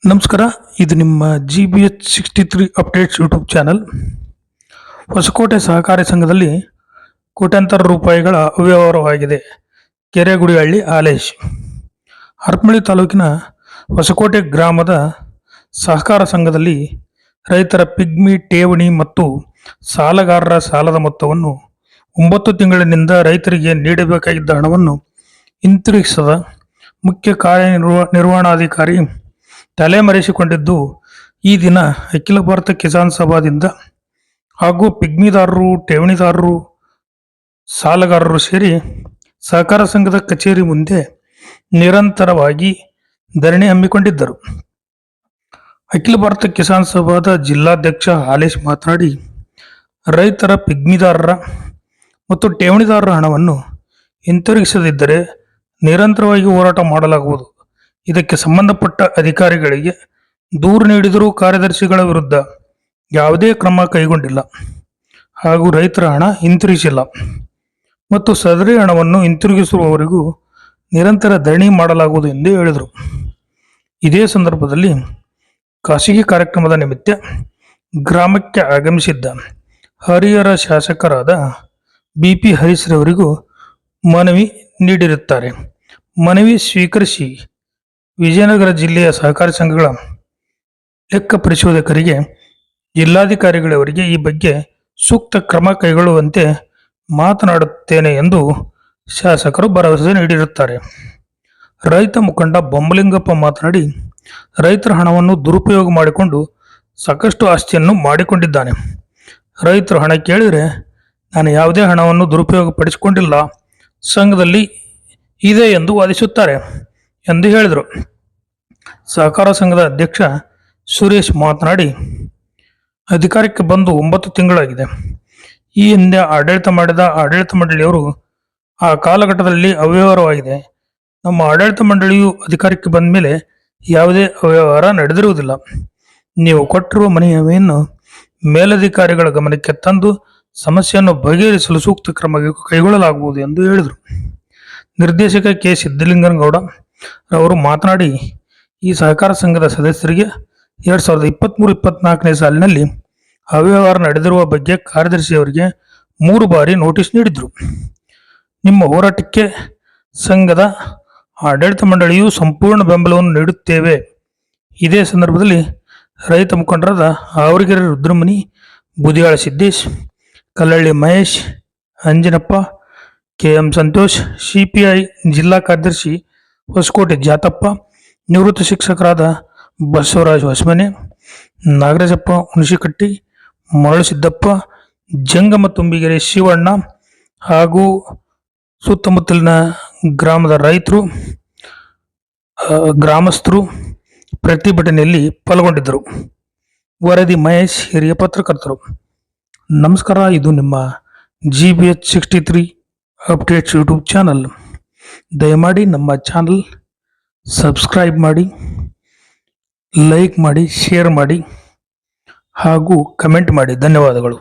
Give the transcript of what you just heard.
ನಮಸ್ಕಾರ. ಇದು ನಿಮ್ಮ GBH63 updates YouTube channel. Hosakote ಸಹಕಾರಿ ಸಂಘದಲ್ಲಿ ಕೋಟ್ಯಾಂತರ ರೂಪಾಯಿಗಳ ಅವ್ಯವಹಾರವಾಗಿದೆ. ಕೆರೆಗುಡಿಹಳ್ಳಿ ಹಾಲೇಶ್. ಹರಪನಹಳ್ಳಿ ತಾಲೂಕಿನ ಹೊಸಕೋಟೆ ಗ್ರಾಮದ ಸಹಕಾರ ಸಂಘದಲ್ಲಿ ರೈತರ ಪಿಗ್ಮಿ ಠೇವಣಿ ಮತ್ತು ಸಾಲಗಾರರ ಸಾಲದ ಮೊತ್ತವನ್ನು 9 ತಿಂಗಳಿನಿಂದ ರೈತರಿಗೆ ನೀಡಬೇಕಾಗಿದ್ದ ಹಣವನ್ನು ಹಿಂತಿರುಗಿಸದ ಮುಖ್ಯ ಕಾರ್ಯನಿರ್ವಹಣಾಧಿಕಾರಿ ತಲೆಮರೆಸಿಕೊಂಡಿದ್ದು ಈ ದಿನ ಅಖಿಲ ಭಾರತ ಕಿಸಾನ್ ಸಭಾದಿಂದ ಹಾಗೂ ಪಿಗ್ಮಿದಾರರು, ಠೇವಣಿದಾರರು, ಸಾಲಗಾರರು ಸೇರಿ ಸಹಕಾರ ಸಂಘದ ಕಚೇರಿ ಮುಂದೆ ನಿರಂತರವಾಗಿ ಧರಣಿ ಹಮ್ಮಿಕೊಂಡಿದ್ದರು. ಅಖಿಲ ಭಾರತ ಕಿಸಾನ್ ಸಭಾದ ಜಿಲ್ಲಾಧ್ಯಕ್ಷ ಹಾಲೇಶ್ ಮಾತನಾಡಿ, ರೈತರ ಪಿಗ್ಮಿದಾರರ ಮತ್ತು ಠೇವಣಿದಾರರ ಹಣವನ್ನು ಹಿಂತಿರುಗಿಸದಿದ್ದರೆ ನಿರಂತರವಾಗಿ ಹೋರಾಟ ಮಾಡಲಾಗುವುದು. ಇದಕ್ಕೆ ಸಂಬಂಧಪಟ್ಟ ಅಧಿಕಾರಿಗಳಿಗೆ ದೂರು ನೀಡಿದರೂ ಕಾರ್ಯದರ್ಶಿಗಳ ವಿರುದ್ಧ ಯಾವುದೇ ಕ್ರಮ ಕೈಗೊಂಡಿಲ್ಲ ಹಾಗೂ ರೈತರ ಹಣ ಹಿಂತಿರುಗಿಸಿಲ್ಲ ಮತ್ತು ಸದರಿ ಹಣವನ್ನು ಹಿಂತಿರುಗಿಸುವವರೆಗೂ ನಿರಂತರ ಧರಣಿ ಮಾಡಲಾಗುವುದು ಎಂದು ಹೇಳಿದರು. ಇದೇ ಸಂದರ್ಭದಲ್ಲಿ ಖಾಸಗಿ ಕಾರ್ಯಕ್ರಮದ ನಿಮಿತ್ತ ಗ್ರಾಮಕ್ಕೆ ಆಗಮಿಸಿದ್ದ ಹರಿಹರ ಶಾಸಕರಾದ BP ಹರೀಶ್ರವರಿಗೂ ಮನವಿ ನೀಡಿರುತ್ತಾರೆ. ಮನವಿ ಸ್ವೀಕರಿಸಿ ವಿಜಯನಗರ ಜಿಲ್ಲೆಯ ಸಹಕಾರಿ ಸಂಘಗಳ ಲೆಕ್ಕ ಪರಿಶೋಧಕರಿಗೆ, ಜಿಲ್ಲಾಧಿಕಾರಿಗಳವರಿಗೆ ಈ ಬಗ್ಗೆ ಸೂಕ್ತ ಕ್ರಮ ಕೈಗೊಳ್ಳುವಂತೆ ಮಾತನಾಡುತ್ತೇನೆ ಎಂದು ಶಾಸಕರು ಭರವಸೆ ನೀಡಿರುತ್ತಾರೆ. ರೈತ ಮುಖಂಡ ಬೊಮ್ಮಲಿಂಗಪ್ಪ ಮಾತನಾಡಿ, ರೈತರ ಹಣವನ್ನು ದುರುಪಯೋಗ ಮಾಡಿಕೊಂಡು ಸಾಕಷ್ಟು ಆಸ್ತಿಯನ್ನು ಮಾಡಿಕೊಂಡಿದ್ದಾನೆ. ರೈತರು ಹಣ ಕೇಳಿದರೆ ನಾನು ಯಾವುದೇ ಹಣವನ್ನು ದುರುಪಯೋಗ ಪಡಿಸಿಕೊಂಡಿಲ್ಲ, ಸಂಘದಲ್ಲಿ ಇದೆ ಎಂದು ವಾದಿಸುತ್ತಾರೆ ಎಂದು ಹೇಳಿದರು. ಸಹಕಾರ ಸಂಘದ ಅಧ್ಯಕ್ಷ ಸುರೇಶ್ ಮಾತನಾಡಿ, ಅಧಿಕಾರಕ್ಕೆ ಬಂದು 9 ತಿಂಗಳಾಗಿದೆ. ಈ ಹಿಂದೆ ಆಡಳಿತ ಮಾಡಿದ ಆಡಳಿತ ಮಂಡಳಿಯವರು ಆ ಕಾಲಘಟ್ಟದಲ್ಲಿ ಅವ್ಯವಹಾರವಾಗಿದೆ. ನಮ್ಮ ಆಡಳಿತ ಮಂಡಳಿಯು ಅಧಿಕಾರಕ್ಕೆ ಬಂದ ಮೇಲೆ ಯಾವುದೇ ಅವ್ಯವಹಾರ ನಡೆದಿರುವುದಿಲ್ಲ. ನೀವು ಕೊಟ್ಟಿರುವ ಮನವಿಯನ್ನು ಮೇಲಧಿಕಾರಿಗಳ ಗಮನಕ್ಕೆ ತಂದು ಸಮಸ್ಯೆಯನ್ನು ಬಗೆಹರಿಸಲು ಸೂಕ್ತ ಕ್ರಮ ಕೈಗೊಳ್ಳಲಾಗುವುದು ಎಂದು ಹೇಳಿದರು. ನಿರ್ದೇಶಕ ಕೆ. ಸಿದ್ದಲಿಂಗನಗೌಡ ಅವರು ಮಾತನಾಡಿ, ಈ ಸಹಕಾರ ಸಂಘದ ಸದಸ್ಯರಿಗೆ 2023-24ನೇ ಸಾಲಿನಲ್ಲಿ ಅವ್ಯವಹಾರ ನಡೆದಿರುವ ಬಗ್ಗೆ ಕಾರ್ಯದರ್ಶಿಯವರಿಗೆ 3 ಬಾರಿ ನೋಟಿಸ್ ನೀಡಿದರು. ನಿಮ್ಮ ಹೋರಾಟಕ್ಕೆ ಸಂಘದ ಆಡಳಿತ ಮಂಡಳಿಯು ಸಂಪೂರ್ಣ ಬೆಂಬಲವನ್ನು ನೀಡುತ್ತೇವೆ. ಇದೇ ಸಂದರ್ಭದಲ್ಲಿ ರೈತ ಮುಖಂಡರಾದ ಆವರಗೆರೆ ರುದ್ರಮುನಿ, ಬುದಿಯಾಳ ಸಿದ್ದೇಶ್, ಕಲ್ಲಳ್ಳಿ ಮಹೇಶ್, ಅಂಜನಪ್ಪ, KM ಸಂತೋಷ್, CPI ಜಿಲ್ಲಾ ಕಾರ್ಯದರ್ಶಿ ಹೊಸಕೋಟೆ ಜಾತಪ್ಪ, ನಿವೃತ್ತ ಶಿಕ್ಷಕರಾದ ಬಸವರಾಜ್ ಹೊಸಮನೆ, ನಾಗರಾಜಪ್ಪ ಹುಣಸಿಕಟ್ಟಿ, ಮರಳು ಸಿದ್ದಪ್ಪ, ಜಂಗಮ ತುಂಬಿಗೆರೆ ಶಿವಣ್ಣ ಹಾಗೂ ಸುತ್ತಮುತ್ತಲಿನ ಗ್ರಾಮದ ರೈತರು, ಗ್ರಾಮಸ್ಥರು ಪ್ರತಿಭಟನೆಯಲ್ಲಿ ಪಾಲ್ಗೊಂಡಿದ್ದರು. ವರದಿ ಮಹೇಶ್, ಹಿರಿಯ ಪತ್ರಕರ್ತರು. ನಮಸ್ಕಾರ. ಇದು ನಿಮ್ಮ GBH63 ಅಪ್ಡೇಟ್ಸ್ ಯೂಟ್ಯೂಬ್ ಚಾನಲ್. ದಯಮಾಡಿ ನಮ್ಮ ಚಾನಲ್ ಸಬ್ಸ್ಕ್ರೈಬ್ ಮಾಡಿ, ಲೈಕ್ ಮಾಡಿ, ಶೇರ್ ಮಾಡಿ ಹಾಗೂ ಕಮೆಂಟ್ ಮಾಡಿ. ಧನ್ಯವಾದಗಳು.